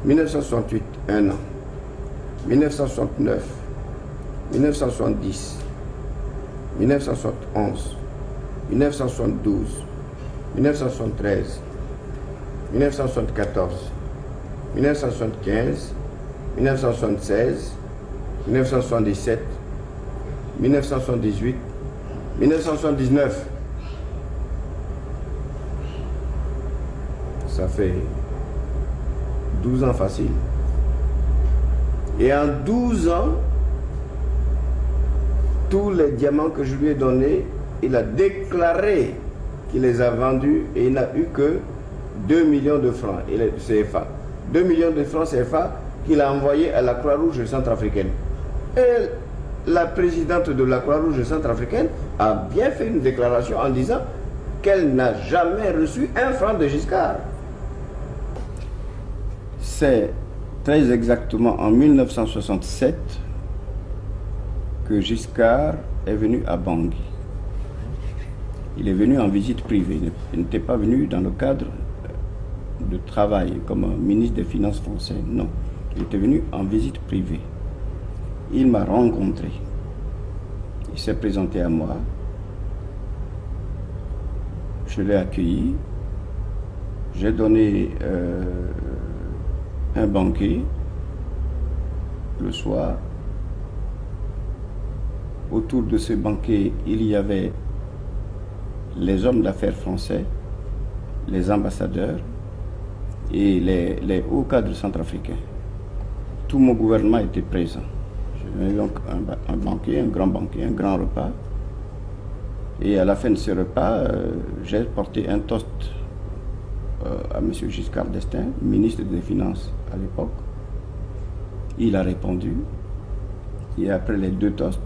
1968, 1 an. 1969, 1970, 1971, 1972, 1973, 1974, 1975, 1976, 1977, 1978, 1979. Ça fait 12 ans facile. Et en 12 ans, tous les diamants que je lui ai donnés, il a déclaré qu'il les a vendus et il n'a eu que 2 millions de francs CFA. 2 millions de francs CFA qu'il a envoyés à la Croix-Rouge centrafricaine. Et la présidente de la Croix-Rouge centrafricaine a bien fait une déclaration en disant qu'elle n'a jamais reçu un franc de Giscard. C'est très exactement en 1967 que Giscard est venu à Bangui. Il est venu en visite privée. Il n'était pas venu dans le cadre de travail comme ministre des Finances français. Non. Il était venu en visite privée. Il m'a rencontré. Il s'est présenté à moi. Je l'ai accueilli. J'ai donné un banquet le soir. Autour de ce banquet, il y avait les hommes d'affaires français, les ambassadeurs et les hauts cadres centrafricains. Tout mon gouvernement était présent. J'ai eu donc un banquet, un grand repas. Et à la fin de ce repas, j'ai porté un toast à M. Giscard d'Estaing, ministre des Finances à l'époque. Il a répondu. Et après les deux toasts,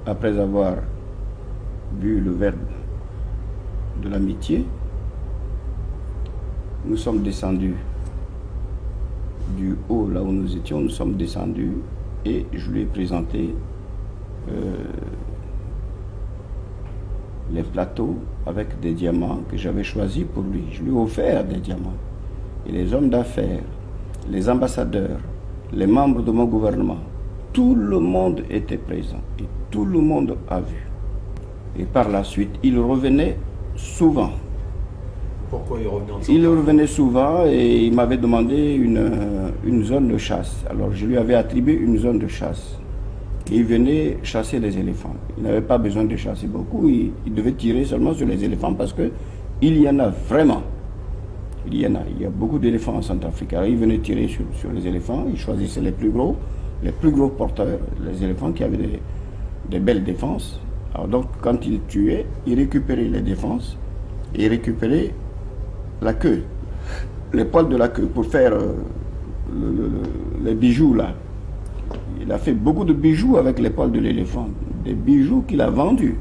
après avoir bu le verbe de l'amitié, nous sommes descendus du haut, là où nous étions, nous sommes descendus et je lui ai présenté les plateaux avec des diamants que j'avais choisis pour lui. Je lui ai offert des diamants. Et les hommes d'affaires, les ambassadeurs, les membres de mon gouvernement, tout le monde était présent et tout le monde a vu. Et par la suite, il revenait souvent. Pourquoi il revenait Il revenait souvent et il m'avait demandé une zone de chasse. Alors je lui avais attribué une zone de chasse. Et il venait chasser les éléphants. Il n'avait pas besoin de chasser beaucoup. Il devait tirer seulement sur les éléphants parce qu'il y en a vraiment. Il y a beaucoup d'éléphants en Centrafrique. Alors il venait tirer sur les éléphants. Il choisissait les plus gros porteurs, les éléphants qui avaient des belles défenses. Alors donc quand il tuait, il récupérait les défenses et il récupérait la queue, les poils de la queue pour faire les bijoux là. Il a fait beaucoup de bijoux avec les poils de l'éléphant, des bijoux qu'il a vendus.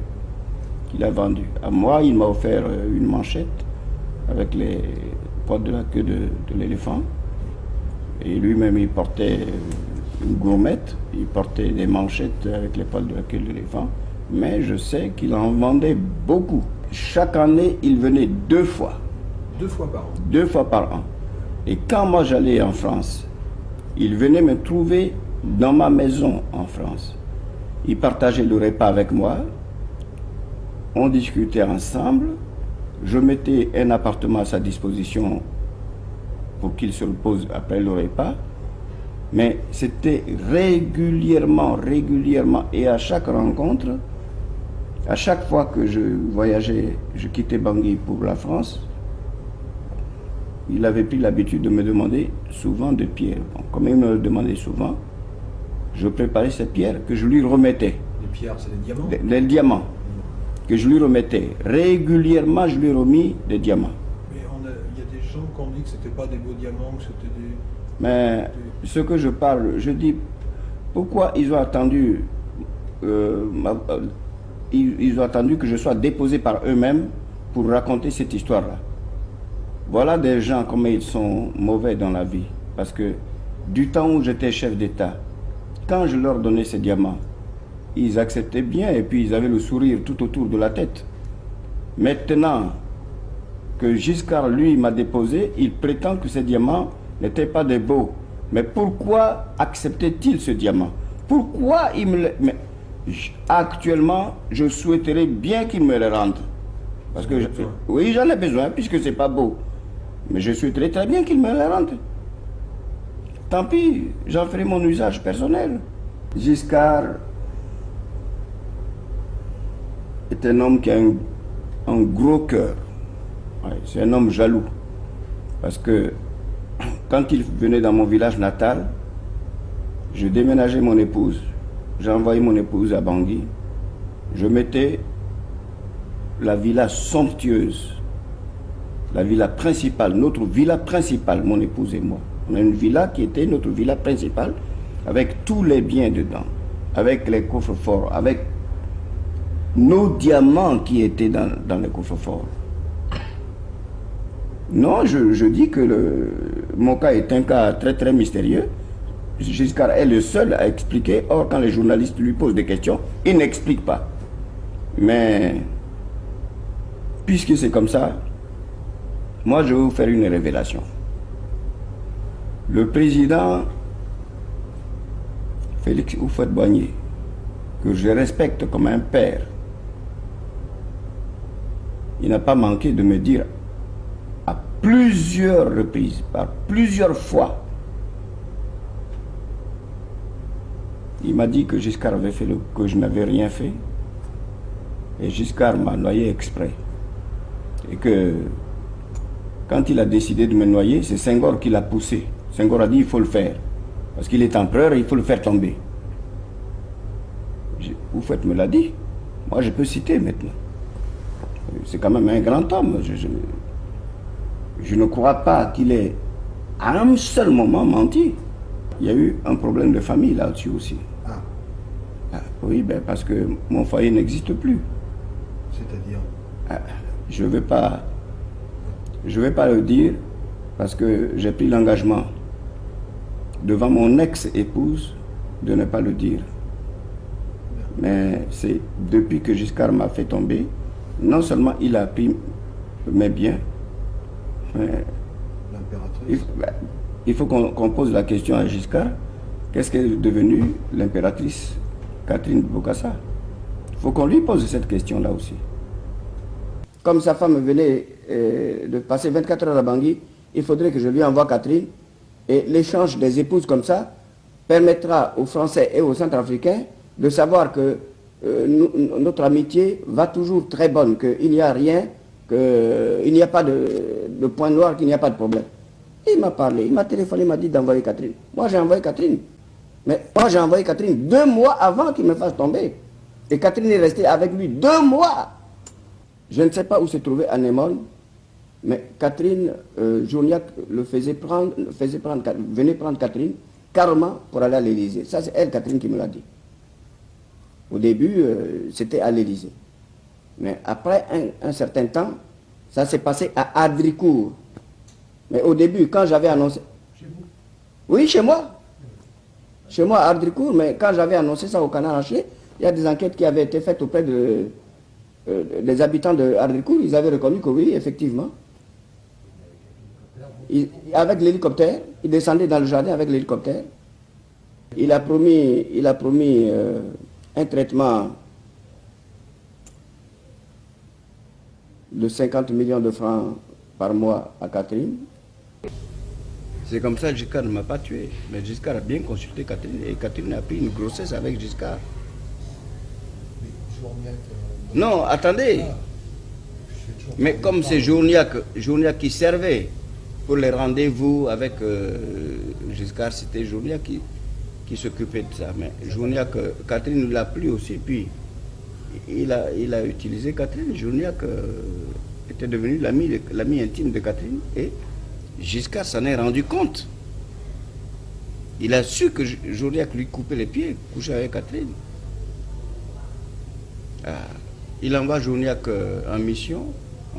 À moi, il m'a offert une manchette avec les poils de la queue de l'éléphant. Et lui-même, il portait une gourmette, il portait des manchettes avec les poils de la queue de l'éléphant. Mais je sais qu'il en vendait beaucoup. Chaque année, il venait 2 fois. 2 fois par an. 2 fois par an. Et quand moi j'allais en France, il venait me trouver dans ma maison en France. Il partageait le repas avec moi. On discutait ensemble. Je mettais un appartement à sa disposition pour qu'il se repose après le repas. Mais c'était régulièrement. Et à chaque rencontre, à chaque fois que je voyageais, je quittais Bangui pour la France, il avait pris l'habitude de me demander souvent des pierres. Bon, comme il me le demandait souvent, je préparais ces pierres que je lui remettais. Les pierres, c'est des diamants? Les diamants que je lui remettais. Régulièrement, je lui ai remis des diamants. Mais il y a des gens qui ont dit que ce n'était pas des beaux diamants, que c'était des... Mais ce que je parle, je dis, pourquoi ils ont attendu ils ont attendu que je sois déposé par eux-mêmes pour raconter cette histoire-là. Voilà des gens comme ils sont mauvais dans la vie. Parce que du temps où j'étais chef d'État, quand je leur donnais ces diamants, ils acceptaient bien et puis ils avaient le sourire tout autour de la tête. Maintenant que Giscard, lui, m'a déposé, il prétend que ces diamants n'étaient pas des beaux. Mais pourquoi acceptait-il ce diamant? Pourquoi il me le... Mais actuellement, je souhaiterais bien qu'il me le rende. Parce que, oui, j'en ai besoin, puisque c'est pas beau. Mais je souhaiterais très bien qu'il me le rende. Tant pis, j'en ferai mon usage personnel. Giscard est un homme qui a un gros cœur. Ouais, c'est un homme jaloux. Parce que quand il venait dans mon village natal, je déménageais mon épouse. J'ai envoyé mon épouse à Bangui. Je mettais la villa somptueuse, la villa principale, notre villa principale, mon épouse et moi. On a une villa qui était notre villa principale, avec tous les biens dedans, avec les coffres forts, avec nos diamants qui étaient dans les coffres forts. Non, je dis que mon cas est un cas très très mystérieux. Giscard est le seul à expliquer. Or, quand les journalistes lui posent des questions, il n'explique pas. Mais, puisque c'est comme ça, moi je vais vous faire une révélation. Le président Félix Houphouët-Boigny, que je respecte comme un père, il n'a pas manqué de me dire à plusieurs reprises, par plusieurs fois, il m'a dit que Giscard avait fait que je n'avais rien fait. Et Giscard m'a noyé exprès. Et que quand il a décidé de me noyer, c'est Senghor qui l'a poussé. Senghor a dit il faut le faire. Parce qu'il est empereur et il faut le faire tomber. Houphouët me l'a dit. Moi je peux citer maintenant. C'est quand même un grand homme. Je ne crois pas qu'il ait à un seul moment menti. Il y a eu un problème de famille là-dessus aussi. Ah, oui, ben parce que mon foyer n'existe plus. C'est-à-dire? Je ne vais pas le dire parce que j'ai pris l'engagement devant mon ex-épouse de ne pas le dire. Mais c'est depuis que Giscard m'a fait tomber, non seulement il a pris mes biens, mais il faut qu'on pose la question à Giscard, qu'est-ce qu'est devenue l'impératrice Catherine Bokassa? Il faut qu'on lui pose cette question-là aussi. Comme sa femme venait de passer 24 heures à Bangui, il faudrait que je lui envoie Catherine. Et l'échange des épouses comme ça permettra aux Français et aux Centrafricains de savoir que notre amitié va toujours très bonne, qu'il n'y a rien, qu'il n'y a pas de point noir, qu'il n'y a pas de problème. Et il m'a parlé, il m'a téléphoné, il m'a dit d'envoyer Catherine. Moi j'ai envoyé Catherine. Mais moi j'ai envoyé Catherine 2 mois avant qu'il me fasse tomber. Et Catherine est restée avec lui 2 mois. Je ne sais pas où se trouvait Anémone, mais Catherine, Journiac venait prendre Catherine carrément pour aller à l'Élysée. Ça c'est elle, Catherine, qui me l'a dit. Au début, c'était à l'Élysée. Mais après un certain temps, ça s'est passé à Hadricourt. Mais au début, quand j'avais annoncé... Chez vous? Oui, chez moi. Chez moi, à Hadricourt, mais quand j'avais annoncé ça au Canard Enchaîné, il y a des enquêtes qui avaient été faites auprès des habitants de Hadricourt. Ils avaient reconnu que oui, effectivement. Avec l'hélicoptère, il descendait dans le jardin avec l'hélicoptère. Il a promis un traitement de 50 millions de francs par mois à Catherine. C'est comme ça que Giscard ne m'a pas tué. Mais Giscard a bien consulté Catherine et Catherine a pris une grossesse avec Giscard. Non, attendez. Mais comme c'est Journiac qui servait pour les rendez-vous avec Giscard, c'était Journiac qui s'occupait de ça. Mais Journiac, Catherine l'a plu aussi, puis il a utilisé Catherine. Journiac était devenu l'ami intime de Catherine et Giscard s'en est rendu compte. Il a su que Journiac lui coupait les pieds, couchait avec Catherine. Il envoie Journiac en mission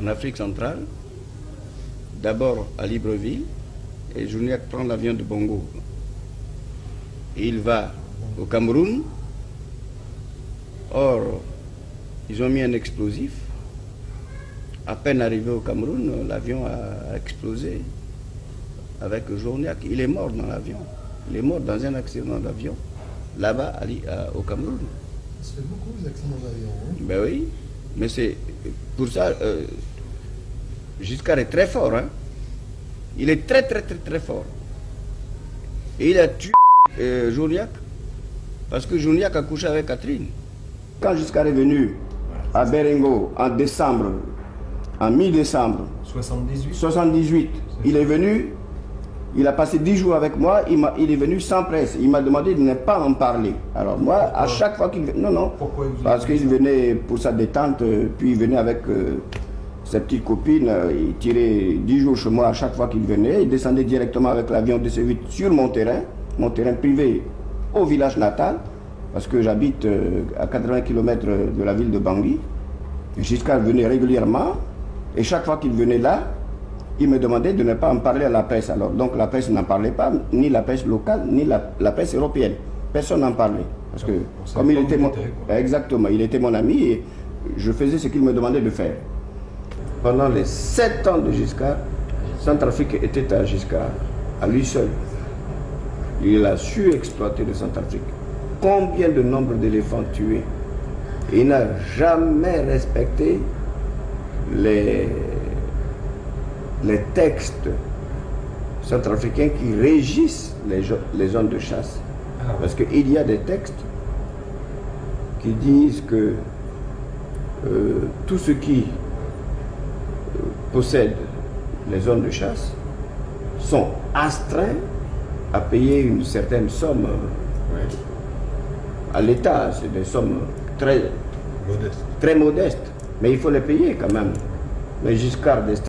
en Afrique centrale, d'abord à Libreville, et Journiac prend l'avion de Bongo. Et il va au Cameroun. Or, ils ont mis un explosif. À peine arrivé au Cameroun, l'avion a explosé. avec Journiac. Il est mort dans l'avion. Il est mort dans un accident d'avion, là-bas, au Cameroun. Ça fait beaucoup les accidents d'avion. Hein? Ben oui, mais c'est pour ça, Giscard est très fort. Hein? Il est très fort. Et il a tué Journiac, parce que Journiac a couché avec Catherine. Quand Giscard est venu à Berengo en décembre, en mi-décembre 78, il est venu, il a passé 10 jours avec moi, il est venu sans presse. Il m'a demandé de ne pas en parler. Alors moi, pourquoi? À chaque fois qu'il venait... Non, parce qu'il venait pour sa détente, puis il venait avec ses petites copines, il tirait 10 jours chez moi à chaque fois qu'il venait, il descendait directement avec l'avion DC-8 sur mon terrain privé au village natal, parce que j'habite à 80 km de la ville de Bangui. Giscard venait régulièrement, et chaque fois qu'il venait là, il me demandait de ne pas en parler à la presse. Alors, donc la presse n'en parlait pas, ni la presse locale, ni la presse européenne. Personne n'en parlait. Parce que, comme il était exactement, il était mon ami, et je faisais ce qu'il me demandait de faire. Pendant les 7 ans de Giscard, Centrafrique était à Giscard, à lui seul. Il a su exploiter le Centrafrique. Combien de nombre d'éléphants tués? Il n'a jamais respecté les textes centrafricains qui régissent les zones de chasse. Parce qu'il y a des textes qui disent que tous ceux qui possèdent les zones de chasse sont astreints à payer une certaine somme à l'État. C'est des sommes très modestes, mais il faut les payer quand même. Mais Giscard d'Estaing